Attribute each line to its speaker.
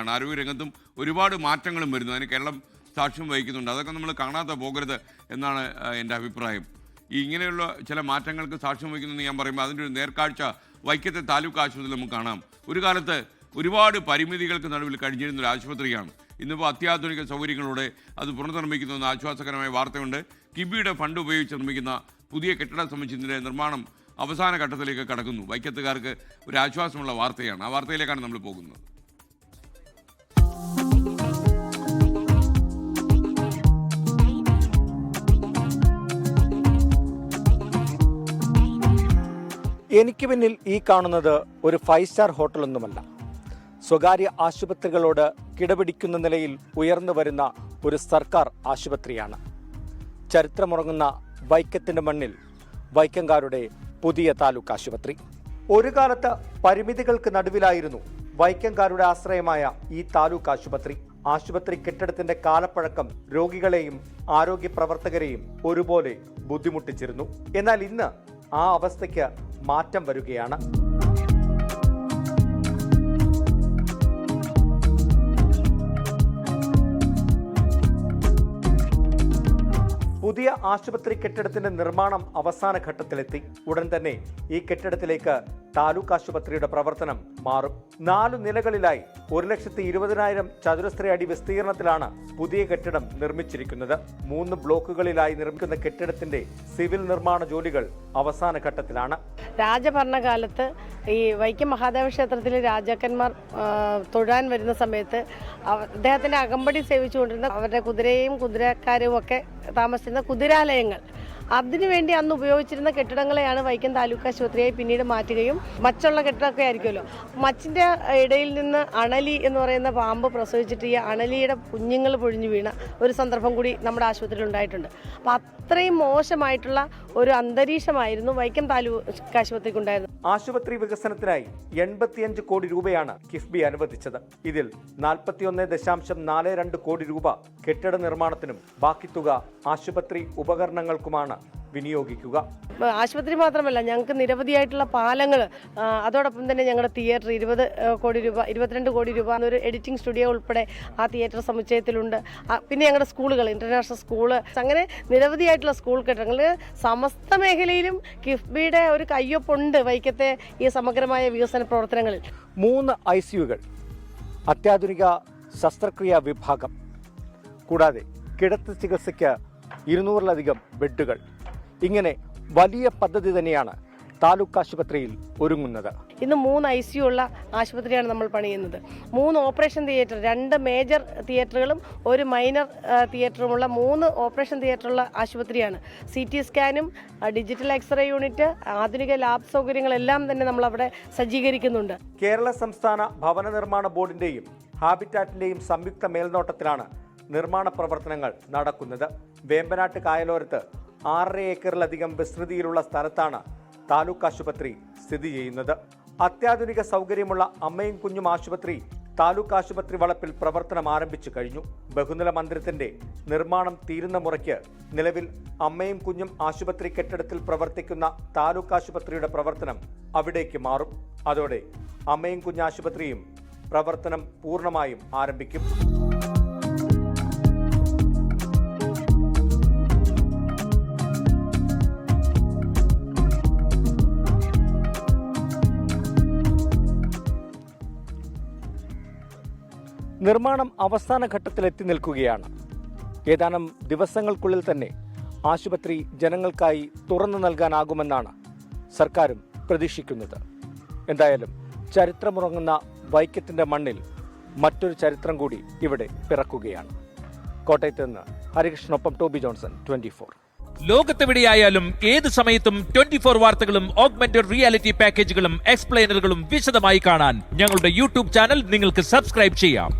Speaker 1: വരികയാണ്. ആരോഗ്യരംഗത്തും ഒരുപാട് മാറ്റങ്ങളും വരുന്നു. അതിന് കേരളം സാക്ഷ്യം വഹിക്കുന്നുണ്ട്. അതൊക്കെ നമ്മൾ കാണാതെ പോകരുത് എന്നാണ് എൻ്റെ അഭിപ്രായം. ഇങ്ങനെയുള്ള ചില മാറ്റങ്ങൾക്ക് സാക്ഷ്യം വഹിക്കുന്നതെന്ന് ഞാൻ പറയുമ്പോൾ അതിൻ്റെ ഒരു നേർക്കാഴ്ച വൈക്കത്തെ താലൂക്ക് ആശുപത്രിയിൽ നമുക്ക് കാണാം. ഒരു കാലത്ത് ഒരുപാട് പരിമിതികൾക്ക് നടുവിൽ കഴിഞ്ഞിരുന്ന ഒരു ആശുപത്രിയാണ്. ഇന്നിപ്പോൾ അത്യാധുനിക സൗകര്യങ്ങളോടെ അത് പുനർനിർമ്മിക്കുന്ന ആശ്വാസകരമായ വാർത്തയുണ്ട്. കിബിയുടെ ഫണ്ട് ഉപയോഗിച്ച് നിർമ്മിക്കുന്ന പുതിയ കെട്ടിട സമുച്ചയത്തിൻ്റെ നിർമ്മാണം അവസാന ഘട്ടത്തിലേക്ക് കടക്കുന്നു. വൈക്കത്തുകാർക്ക് ഒരു ആശ്വാസമുള്ള വാർത്തയാണ്. ആ വാർത്തയിലേക്കാണ് നമ്മൾ പോകുന്നത്.
Speaker 2: എനിക്ക് പിന്നിൽ ഈ കാണുന്നത് ഒരു 5 സ്റ്റാർ ഹോട്ടലൊന്നുമല്ല. സ്വകാര്യ ആശുപത്രികളോട് കിടപിടിക്കുന്ന നിലയിൽ ഉയർന്നു വരുന്ന ഒരു സർക്കാർ ആശുപത്രിയാണ്. ചരിത്രമുറങ്ങുന്ന വൈക്കത്തിൻ്റെ മണ്ണിൽ വൈക്കംകാരുടെ പുതിയ താലൂക്ക് ആശുപത്രി. ഒരു കാലത്ത് പരിമിതികൾക്ക് നടുവിലായിരുന്നു വൈക്കംകാരുടെ ആശ്രയമായ ഈ താലൂക്ക് ആശുപത്രി. ആശുപത്രി കെട്ടിടത്തിന്റെ കാലപ്പഴക്കം രോഗികളെയും ആരോഗ്യ പ്രവർത്തകരെയും ഒരുപോലെ ബുദ്ധിമുട്ടിച്ചിരുന്നു. എന്നാൽ ഇന്ന് ആ അവസ്ഥയ്ക്ക് മാറ്റം വരികയാണ്. പുതിയ ആശുപത്രി കെട്ടിടത്തിന്റെ നിർമ്മാണം അവസാന ഘട്ടത്തിലെത്തി. ഉടൻ തന്നെ ഈ കെട്ടിടത്തിലേക്ക് താലൂക്ക് ആശുപത്രിയുടെ പ്രവർത്തനം മാറും. 4 നിലകളിലായി 1,20,000 ചതുരശ്ര അടി വിസ്തീർണത്തിലാണ് പുതിയ കെട്ടിടം നിർമ്മിച്ചിരിക്കുന്നത്. 3 ബ്ലോക്കുകളിലായി നിർമ്മിക്കുന്ന കെട്ടിടത്തിന്റെ സിവിൽ നിർമ്മാണ ജോലികൾ അവസാന ഘട്ടത്തിലാണ്.
Speaker 3: രാജഭരണകാലത്ത് ഈ വൈക്കം മഹാദേവ ക്ഷേത്രത്തിൽ രാജാക്കന്മാർ തൊഴാൻ വരുന്ന സമയത്ത് അദ്ദേഹത്തിന്റെ അകമ്പടി സേവിച്ചുകൊണ്ടിരുന്ന അവരുടെ കുതിരയും കുതിരക്കാരും ഒക്കെ താമസിച്ചിരുന്ന കുതിരാലയങ്ങൾ, അതിനുവേണ്ടി അന്ന് ഉപയോഗിച്ചിരുന്ന കെട്ടിടങ്ങളെയാണ് വൈക്കം താലൂക്ക് ആശുപത്രിയായി പിന്നീട് മാറ്റുകയും മച്ചുള്ള കെട്ടിടമൊക്കെ ആയിരിക്കുമല്ലോ. മച്ചിൻ്റെ ഇടയിൽ നിന്ന് അണലി എന്ന് പറയുന്ന പാമ്പ് പ്രസവിച്ചിട്ട് ഈ അണലിയുടെ കുഞ്ഞുങ്ങൾ പൊഴിഞ്ഞു വീണ ഒരു സന്ദർഭം കൂടി നമ്മുടെ ആശുപത്രിയിൽ ഉണ്ടായിട്ടുണ്ട്. അപ്പം അത്രയും മോശമായിട്ടുള്ള ഒരു അന്തരീക്ഷമായിരുന്നു വൈക്കം താലൂക്ക് ആശുപത്രിക്ക് ഉണ്ടായിരുന്നത്.
Speaker 2: ആശുപത്രി വികസനത്തിനായി 85 കോടി രൂപയാണ് കിഫ്ബി അനുവദിച്ചത്. ഇതിൽ 41.42 കോടി രൂപ കെട്ടിട നിർമ്മാണത്തിനും ബാക്കി തുക ആശുപത്രി ഉപകരണങ്ങൾക്കുമാണ് വിനിയോഗിക്കുക.
Speaker 3: ആശുപത്രി മാത്രമല്ല, ഞങ്ങൾക്ക് നിരവധിയായിട്ടുള്ള പാലങ്ങൾ, അതോടൊപ്പം തന്നെ ഞങ്ങളുടെ തിയേറ്റർ 20 കോടി രൂപ 22 കോടി രൂപ എന്നൊരു എഡിറ്റിംഗ് സ്റ്റുഡിയോ ഉൾപ്പെടെ ആ തിയേറ്റർ സമുച്ചയത്തിലുണ്ട്. പിന്നെ ഞങ്ങളുടെ സ്കൂളുകൾ, ഇന്റർനാഷണൽ സ്കൂള്, അങ്ങനെ നിരവധിയായിട്ടുള്ള സ്കൂൾ കെട്ടിടങ്ങൾ, സമസ്ത മേഖലയിലും കിഫ്ബിയുടെ ഒരു കയ്യൊപ്പുണ്ട് വൈക്കത്തെ ഈ സമഗ്രമായ വികസന പ്രവർത്തനങ്ങളിൽ.
Speaker 2: 3 ICUകൾ, അത്യാധുനിക ശസ്ത്രക്രിയാ വിഭാഗം, കൂടാതെ കിടത്തി ചികിത്സയ്ക്ക് 200-ലധികം ബെഡുകൾ. ഇങ്ങനെ വലിയ പദ്ധതി തന്നെയാണ് താലൂക്ക് ആശുപത്രിയിൽ ഒരുങ്ങുന്നത്.
Speaker 3: ഇന്ന് 3 ICU ഉള്ള ആശുപത്രിയാണ് നമ്മൾ പണിയുന്നത്. 3 ഓപ്പറേഷൻ തിയേറ്റർ, 2 മേജർ തിയേറ്ററുകളും 1 മൈനർ തിയേറ്ററുമുള്ള 3 ഓപ്പറേഷൻ തിയേറ്ററുള്ള ആശുപത്രിയാണ്. CT സ്കാനും ഡിജിറ്റൽ എക്സ്റേ യൂണിറ്റ്, ആധുനിക ലാബ് സൗകര്യങ്ങളെല്ലാം തന്നെ നമ്മൾ അവിടെ സജ്ജീകരിക്കുന്നുണ്ട്.
Speaker 2: കേരള സംസ്ഥാന ഭവന നിർമ്മാണ ബോർഡിന്റെയും ഹാബിറ്റാറ്റിന്റെയും സംയുക്ത മേൽനോട്ടത്തിലാണ് നിർമ്മാണ പ്രവർത്തനങ്ങൾ നടക്കുന്നത്. വേമ്പനാട്ട് കായലോരത്ത് 6.5 ഏക്കറിലധികം വിസ്തൃതിയിലുള്ള സ്ഥലത്താണ് താലൂക്ക് ആശുപത്രി സ്ഥിതി ചെയ്യുന്നത്. അത്യാധുനിക സൗകര്യമുള്ള അമ്മയും കുഞ്ഞും ആശുപത്രി താലൂക്ക് ആശുപത്രി വളപ്പിൽ പ്രവർത്തനം ആരംഭിച്ചു കഴിഞ്ഞു. ബഹുനില മന്ദിരത്തിന്റെ നിർമ്മാണം തീരുന്ന മുറയ്ക്ക് നിലവിൽ അമ്മയും കുഞ്ഞും ആശുപത്രി കെട്ടിടത്തിൽ പ്രവർത്തിക്കുന്ന താലൂക്ക് ആശുപത്രിയുടെ പ്രവർത്തനം അവിടേക്ക് മാറും. അതോടെ അമ്മയും കുഞ്ഞ് ആശുപത്രിയും പ്രവർത്തനം പൂർണ്ണമായും ആരംഭിക്കും. നിർമ്മാണം അവസാന ഘട്ടത്തിലെത്തി നിൽക്കുകയാണ്. ഏതാനും ദിവസങ്ങൾക്കുള്ളിൽ തന്നെ ആശുപത്രി ജനങ്ങൾക്കായി തുറന്നു നൽകാനാകുമെന്നാണ് സർക്കാരും പ്രതീക്ഷിക്കുന്നത്. എന്തായാലും ചരിത്രമുറങ്ങുന്ന വൈക്കത്തിന്റെ മണ്ണിൽ മറ്റൊരു ചരിത്രം കൂടി ഇവിടെ പിറക്കുകയാണ്. കോട്ടയത്ത് നിന്ന് ഹരികൃഷ്ണനൊപ്പം ടോബി ജോൺസൺ, 24.
Speaker 4: ലോകത്തെവിടെയായാലും ഏത് സമയത്തും 24 വാർത്തകളും ഓഗ്മെന്റഡ് റിയാലിറ്റി പാക്കേജുകളും എക്സ്പ്ലെയിനറുകളും വിശദമായി കാണാൻ ഞങ്ങളുടെ യൂട്യൂബ് ചാനൽ നിങ്ങൾക്ക് സബ്സ്ക്രൈബ് ചെയ്യാം.